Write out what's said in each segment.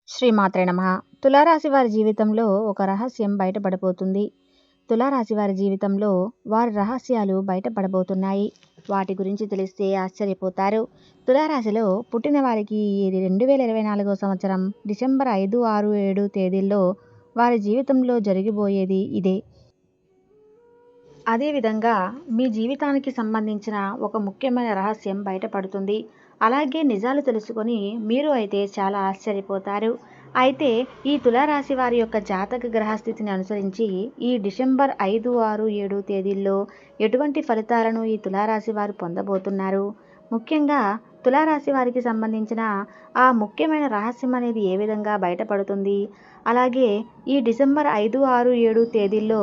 శ్రీమాత్రే నమః. తులారాశి వారి జీవితంలో ఒక రహస్యం బయటపడబోతుంది. తులారాశి వారి జీవితంలో వారి రహస్యాలు బయటపడబోతున్నాయి. వాటి గురించి తెలిస్తే ఆశ్చర్యపోతారు. తులారాశిలో పుట్టిన వారికి ఈ 2024 సంవత్సరం డిసెంబర్ 5, 6, 7 తేదీల్లో వారి జీవితంలో జరిగిపోయేది ఇదే. అదేవిధంగా మీ జీవితానికి సంబంధించిన ఒక ముఖ్యమైన రహస్యం బయటపడుతుంది. అలాగే నిజాలు తెలుసుకొని మీరు అయితే చాలా ఆశ్చర్యపోతారు. అయితే ఈ తులారాశి వారి యొక్క జాతక గ్రహస్థితిని అనుసరించి ఈ డిసెంబర్ 5, 6, 7 తేదీల్లో ఎటువంటి ఫలితాలను ఈ తులారాశి వారు పొందబోతున్నారు? ముఖ్యంగా తులారాశి వారికి సంబంధించిన ఆ ముఖ్యమైన రహస్యం అనేది ఏ విధంగా బయటపడుతుంది? అలాగే ఈ డిసెంబర్ 5, 6, 7 తేదీల్లో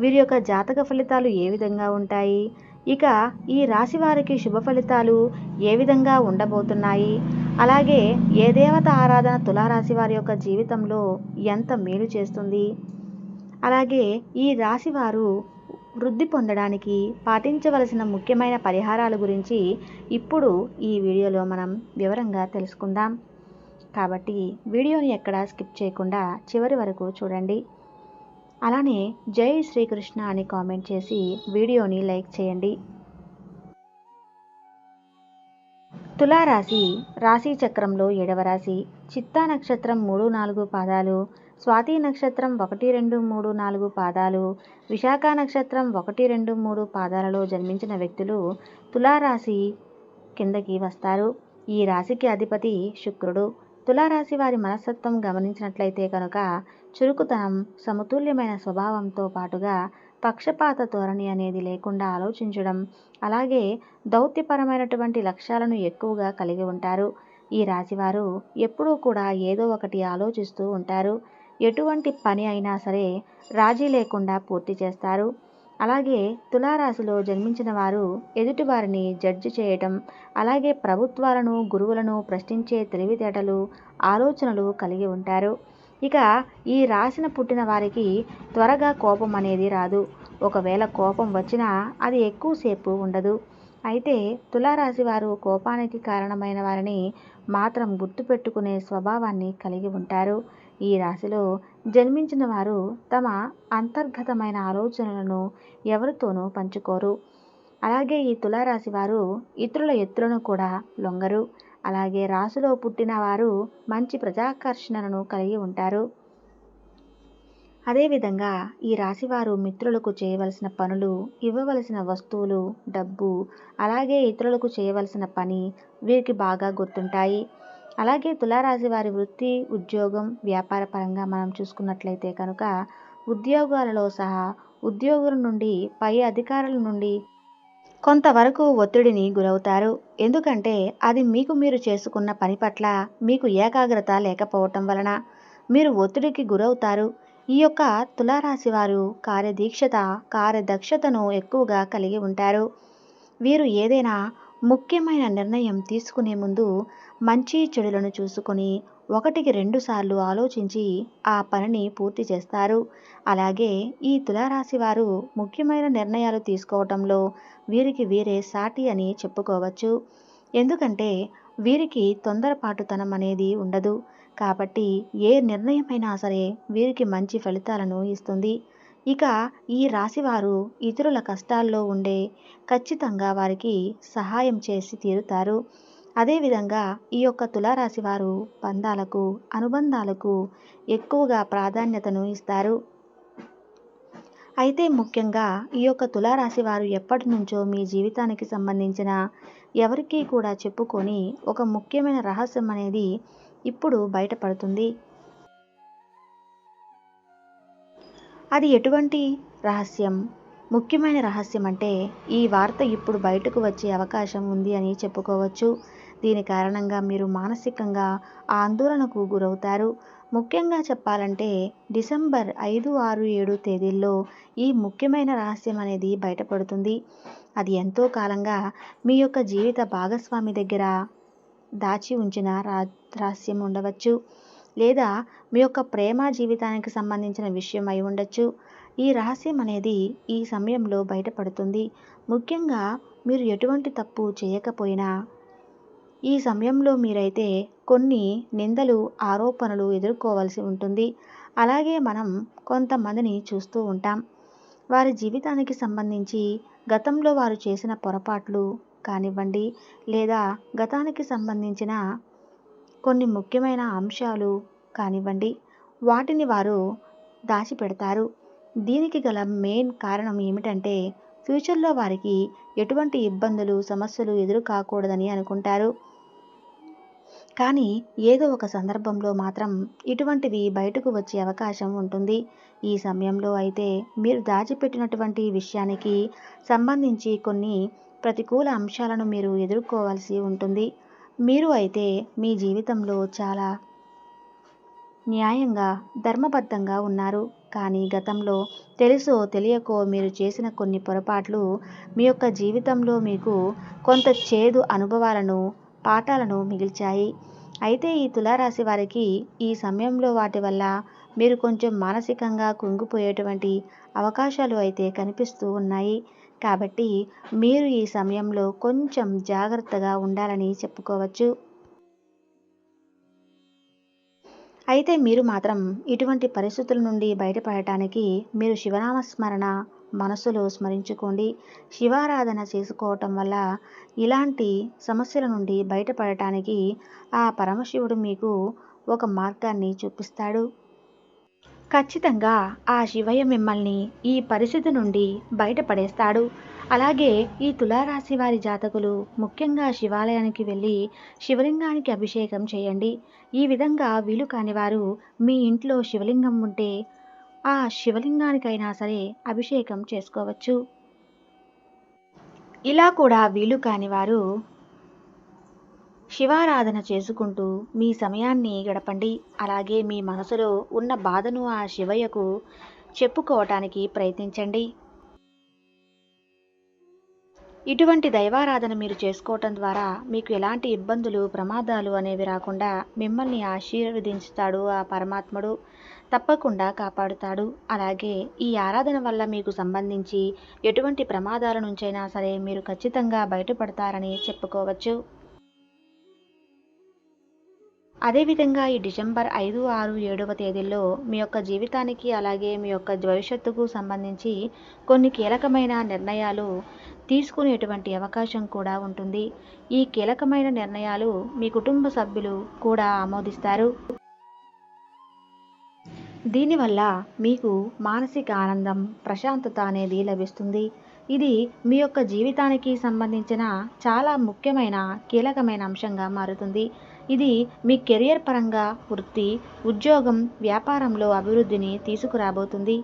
వీరి యొక్క జాతక ఫలితాలు ఏ విధంగా ఉంటాయి? ఇక ఈ రాశి వారికి శుభ ఫలితాలు ఏ విధంగా ఉండబోతున్నాయి? అలాగే ఏ దేవత ఆరాధన తులారాశి వారి యొక్క జీవితంలో ఎంత మేలు చేస్తుంది? అలాగే ఈ రాశి వారు వృద్ధి పొందడానికి పాటించవలసిన ముఖ్యమైన పరిహారాల గురించి ఇప్పుడు ఈ వీడియోలో మనం వివరంగా తెలుసుకుందాం. కాబట్టి వీడియోని ఎక్కడా స్కిప్ చేయకుండా చివరి వరకు చూడండి. అలానే జై శ్రీకృష్ణ అని కామెంట్ చేసి వీడియోని లైక్ చేయండి. తులారాశి రాశి చక్రంలో 7వ రాశి. చిత్తా నక్షత్రం 3, 4 పాదాలు, స్వాతి నక్షత్రం 1, 2, 3, 4 పాదాలు, విశాఖ నక్షత్రం 1, 2, 3 పాదాలలో జన్మించిన వ్యక్తులు తులారాశి కిందకి వస్తారు. ఈ రాశికి అధిపతి శుక్రుడు. తులారాశి వారి మనస్తత్వం గమనించినట్లయితే కనుక చురుకుతనం, సమతుల్యమైన స్వభావంతో పాటుగా పక్షపాత ధోరణి అనేది లేకుండా ఆలోచించడం, అలాగే దౌత్యపరమైనటువంటి లక్ష్యాలను ఎక్కువగా కలిగి ఉంటారు. ఈ రాశివారు ఎప్పుడూ కూడా ఏదో ఒకటి ఆలోచిస్తూ ఉంటారు. ఎటువంటి పని అయినా సరే రాజీ లేకుండా పూర్తి చేస్తారు. అలాగే తులారాశిలో జన్మించిన వారు ఎదుటివారిని జడ్జి చేయటం, అలాగే ప్రభుత్వాలను, గురువులను ప్రశ్నించే తెలివితేటలు, ఆలోచనలు కలిగి ఉంటారు. ఇక ఈ రాశిన పుట్టిన వారికి త్వరగా కోపం అనేది రాదు. ఒకవేళ కోపం వచ్చినా అది ఎక్కువసేపు ఉండదు. అయితే తులారాశి వారు కోపానికి కారణమైన వారిని మాత్రం గుర్తుపెట్టుకునే స్వభావాన్ని కలిగి ఉంటారు. ఈ రాశిలో జన్మించిన వారు తమ అంతర్గతమైన ఆలోచనలను ఎవరితోనూ పంచుకోరు. అలాగే ఈ తులారాశి వారు ఇతరుల ఎత్తులను కూడా లొంగరు. అలాగే రాశిలో పుట్టిన వారు మంచి ప్రజాకర్షణను కలిగి ఉంటారు. అదేవిధంగా ఈ రాశివారు మిత్రులకు చేయవలసిన పనులు, ఇవ్వవలసిన వస్తువులు, డబ్బు, అలాగే ఇతరులకు చేయవలసిన పని వీరికి బాగా గుర్తుంటాయి. అలాగే తులారాశి వారి వృత్తి, ఉద్యోగం, వ్యాపార పరంగా మనం చూసుకున్నట్లయితే కనుక ఉద్యోగాలలో సహా ఉద్యోగుల నుండి, పై అధికారుల నుండి కొంతవరకు ఒత్తిడిని గురవుతారు. ఎందుకంటే అది మీరు చేసుకున్న పని పట్ల మీకు ఏకాగ్రత లేకపోవటం వలన మీరు ఒత్తిడికి గురవుతారు. ఈ యొక్క తులారాశి వారు కార్యదీక్షత, కార్యదక్షతను ఎక్కువగా కలిగి ఉంటారు. వీరు ఏదైనా ముఖ్యమైన నిర్ణయం తీసుకునే ముందు మంచి చెడులను చూసుకొని 1కి 2 సార్లు ఆలోచించి ఆ పనిని పూర్తి చేస్తారు. అలాగే ఈ తులారాశి వారు ముఖ్యమైన నిర్ణయాలు తీసుకోవటంలో వీరికి వీరే సాటి అని చెప్పుకోవచ్చు. ఎందుకంటే వీరికి తొందరపాటుతనం అనేది ఉండదు. కాబట్టి ఏ నిర్ణయమైనా సరే వీరికి మంచి ఫలితాలను ఇస్తుంది. ఇక ఈ రాశివారు ఇతరుల కష్టాల్లో ఉండే ఖచ్చితంగా వారికి సహాయం చేసి తీరుతారు. అదేవిధంగా ఈ యొక్క తులారాశి వారు బంధాలకు, అనుబంధాలకు ఎక్కువగా ప్రాధాన్యతను ఇస్తారు. అయితే ముఖ్యంగా ఈ యొక్క తులారాశి వారు ఎప్పటి నుంచో మీ జీవితానికి సంబంధించిన ఎవరికీ కూడా చెప్పుకొని ఒక ముఖ్యమైన రహస్యం అనేది ఇప్పుడు బయటపడుతుంది. అది ఎటువంటి రహస్యం? ముఖ్యమైన రహస్యం అంటే ఈ వార్త ఇప్పుడు బయటకు వచ్చే అవకాశం ఉంది అని చెప్పుకోవచ్చు. దీని కారణంగా మీరు మానసికంగా ఆందోళనకు గురవుతారు. ముఖ్యంగా చెప్పాలంటే డిసెంబర్ 5, 6, 7 తేదీల్లో ఈ ముఖ్యమైన రహస్యం అనేది బయటపడుతుంది. అది ఎంతో కాలంగా మీ యొక్క జీవిత భాగస్వామి దగ్గర దాచి ఉంచిన రహస్యం ఉండవచ్చు, లేదా మీ యొక్క ప్రేమ జీవితానికి సంబంధించిన విషయం అయి ఉండొచ్చు. ఈ రహస్యం అనేది ఈ సమయంలో బయటపడుతుంది. ముఖ్యంగా మీరు ఎటువంటి తప్పు చేయకపోయినా ఈ సమయంలో మీరైతే కొన్ని నిందలు, ఆరోపణలు ఎదుర్కోవాల్సి ఉంటుంది. అలాగే మనం కొంతమందిని చూస్తూ ఉంటాం. వారి జీవితానికి సంబంధించి గతంలో వారు చేసిన పొరపాట్లు కానివ్వండి, లేదా గతానికి సంబంధించిన కొన్ని ముఖ్యమైన అంశాలు కానివ్వండి, వాటిని వారు దాచిపెడతారు. దీనికి గల మెయిన్ కారణం ఏమిటంటే, ఫ్యూచర్లో వారికి ఎటువంటి ఇబ్బందులు, సమస్యలు ఎదురు కాకూడదని అనుకుంటారు. కానీ ఏదో ఒక సందర్భంలో మాత్రం ఇటువంటివి బయటకు వచ్చే అవకాశం ఉంటుంది. ఈ సమయంలో అయితే మీరు దాచిపెట్టినటువంటి విషయానికి సంబంధించి కొన్ని ప్రతికూల అంశాలను మీరు ఎదుర్కోవాల్సి ఉంటుంది. మీరు అయితే మీ జీవితంలో చాలా న్యాయంగా, ధర్మబద్ధంగా ఉన్నారు. కానీ గతంలో తెలుసో తెలియకో మీరు చేసిన కొన్ని పొరపాట్లు మీ యొక్క జీవితంలో మీకు కొంత చేదు అనుభవాలను, పాఠాలను మిగిల్చాయి. అయితే ఈ తులారాశి వారికి ఈ సమయంలో వాటి వల్ల మీరు కొంచెం మానసికంగా కుంగిపోయేటువంటి అవకాశాలు అయితే కనిపిస్తూ ఉన్నాయి. కాబట్టి మీరు ఈ సమయంలో కొంచెం జాగ్రత్తగా ఉండాలని చెప్పుకోవచ్చు. అయితే మీరు మాత్రం ఇటువంటి పరిస్థితుల నుండి బయటపడటానికి మీరు శివనామ స్మరణ మనసులో స్మరించుకోండి. శివారాధన చేసుకోవటం వల్ల ఇలాంటి సమస్యల నుండి బయటపడటానికి ఆ పరమశివుడు మీకు ఒక మార్గాన్ని చూపిస్తాడు. ఖచ్చితంగా ఆ శివయ్య మిమ్మల్ని ఈ పరిస్థితి నుండి బయటపడేస్తాడు. అలాగే ఈ తులారాశి వారి జాతకులు ముఖ్యంగా శివాలయానికి వెళ్ళి శివలింగానికి అభిషేకం చేయండి. ఈ విధంగా వీలు కాని వారు మీ ఇంట్లో శివలింగం ఉంటే ఆ శివలింగానికైనా సరే అభిషేకం చేసుకోవచ్చు. ఇలా కూడా వీలు కాని వారు శివారాధన చేసుకుంటూ మీ సమయాన్ని గడపండి. అలాగే మీ మనసులో ఉన్న బాధను ఆ శివయ్యకు చెప్పుకోవటానికి ప్రయత్నించండి. ఇటువంటి దైవారాధన మీరు చేసుకోవటం ద్వారా మీకు ఎలాంటి ఇబ్బందులు, ప్రమాదాలు అనేవి రాకుండా మిమ్మల్ని ఆశీర్వదించుతాడు ఆ పరమాత్ముడు. తప్పకుండా కాపాడుతాడు. అలాగే ఈ ఆరాధన వల్ల మీకు సంబంధించి ఎటువంటి ప్రమాదాల నుంచైనా సరే మీరు ఖచ్చితంగా బయటపడతారని చెప్పుకోవచ్చు. అదేవిధంగా ఈ డిసెంబర్ 5, 6, 7వ తేదీల్లో మీ యొక్క జీవితానికి అలాగే మీ యొక్క భవిష్యత్తుకు సంబంధించి కొన్ని కీలకమైన నిర్ణయాలు తీసుకునేటువంటి అవకాశం కూడా ఉంటుంది. ఈ కీలకమైన నిర్ణయాలు మీ కుటుంబ సభ్యులు కూడా ఆమోదిస్తారు. దీనివల్ల మీకు మానసిక ఆనందం, ప్రశాంతత అనేది లభిస్తుంది. ఇది మీ యొక్క జీవితానికి సంబంధించిన చాలా ముఖ్యమైన, కీలకమైన అంశంగా మారుతుంది. ఇది మీ కెరియర్ పరంగా వృత్తి, ఉద్యోగం, వ్యాపారంలో అభివృద్ధిని తీసుకురాబోతుంది.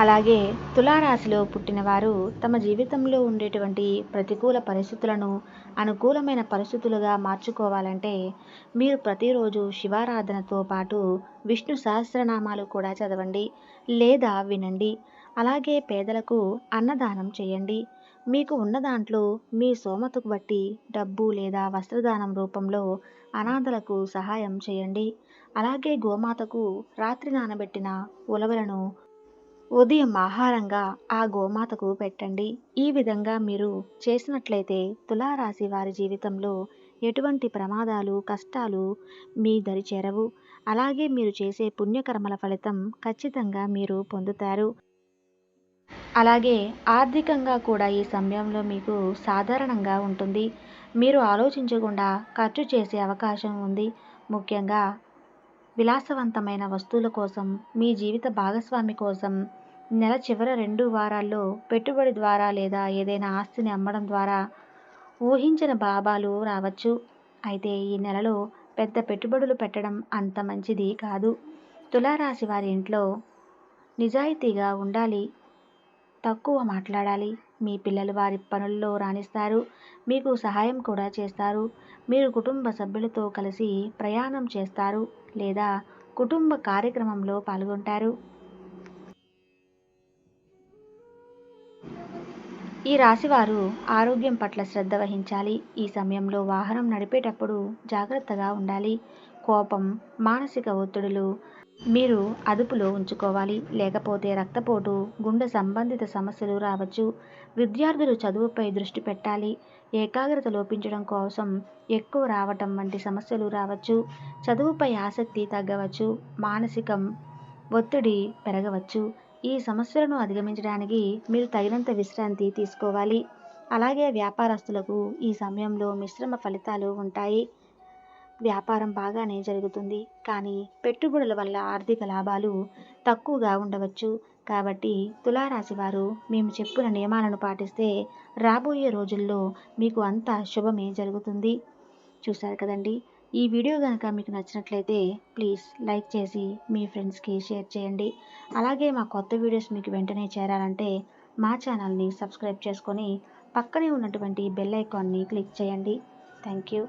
అలాగే తులారాశిలో పుట్టినవారు తమ జీవితంలో ఉండేటువంటి ప్రతికూల పరిస్థితులను అనుకూలమైన పరిస్థితులుగా మార్చుకోవాలంటే మీరు ప్రతిరోజు శివారాధనతో పాటు విష్ణు సహస్రనామాలు కూడా చదవండి లేదా వినండి. అలాగే పేదలకు అన్నదానం చేయండి. మీకు ఉన్న దాంట్లో మీ స్తోమతకు బట్టి డబ్బు లేదా వస్త్రదానం రూపంలో అనాథలకు సహాయం చేయండి. అలాగే గోమాతకు రాత్రి నానబెట్టిన ఉలవలను ఉదయం ఆహారంగా ఆ గోమాతకు పెట్టండి. ఈ విధంగా మీరు చేసినట్లయితే తులారాశి వారి జీవితంలో ఎటువంటి ప్రమాదాలు, కష్టాలు మీ దరి చేరవు. అలాగే మీరు చేసే పుణ్యకర్మల ఫలితం ఖచ్చితంగా మీరు పొందుతారు. అలాగే ఆర్థికంగా కూడా ఈ సమయంలో మీకు సాధారణంగా ఉంటుంది. మీరు ఆలోచించకుండా ఖర్చు చేసే అవకాశం ఉంది. ముఖ్యంగా విలాసవంతమైన వస్తువుల కోసం, మీ జీవిత భాగస్వామి కోసం నెల చివరి 2 వారాల్లో పెట్టుబడి ద్వారా లేదా ఏదైనా ఆస్తిని అమ్మడం ద్వారా ఊహించిన లాభాలు రావచ్చు. అయితే ఈ నెలలో పెద్ద పెట్టుబడులు పెట్టడం అంత మంచిది కాదు. తులారాశి వారి ఇంట్లో నిజాయితీగా ఉండాలి, తక్కువ మాట్లాడాలి. మీ పిల్లలు వారి పనుల్లో రాణిస్తారు, మీకు సహాయం కూడా చేస్తారు. మీరు కుటుంబ సభ్యులతో కలిసి ప్రయాణం చేస్తారు లేదా కుటుంబ కార్యక్రమంలో పాల్గొంటారు. ఈ రాశివారు ఆరోగ్యం పట్ల శ్రద్ధ వహించాలి. ఈ సమయంలో వాహనం నడిపేటప్పుడు జాగ్రత్తగా ఉండాలి. కోపం, మానసిక ఒత్తిడులు మీరు అదుపులో ఉంచుకోవాలి. లేకపోతే రక్తపోటు, గుండె సంబంధిత సమస్యలు రావచ్చు. విద్యార్థులు చదువుపై దృష్టి పెట్టాలి. ఏకాగ్రత లోపించడం కోసం ఎక్కువ రావటం వంటి సమస్యలు రావచ్చు. చదువుపై ఆసక్తి తగ్గవచ్చు. మానసికం ఒత్తిడి పెరగవచ్చు. ఈ సమస్యలను అధిగమించడానికి మీరు తగినంత విశ్రాంతి తీసుకోవాలి. అలాగే వ్యాపారస్తులకు ఈ సమయంలో మిశ్రమ ఫలితాలు ఉంటాయి. వ్యాపారం బాగానే జరుగుతుంది, కానీ పెట్టుబడుల వల్ల ఆర్థిక లాభాలు తక్కువగా ఉండవచ్చు. కాబట్టి తులారాశి వారు మేము చెప్పిన నియమాలను పాటిస్తే రాబోయే రోజుల్లో మీకు అంతా శుభమే జరుగుతుంది. చూశారు కదండి. ఈ వీడియో కనుక మీకు నచ్చినట్లయితే ప్లీజ్ లైక్ చేసి మీ ఫ్రెండ్స్కి షేర్ చేయండి. అలాగే మా కొత్త వీడియోస్ మీకు వెంటనే చేరాలంటే మా ఛానల్ని సబ్స్క్రైబ్ చేసుకొని పక్కనే ఉన్నటువంటి బెల్ ఐకాన్ని క్లిక్ చేయండి. Thank you.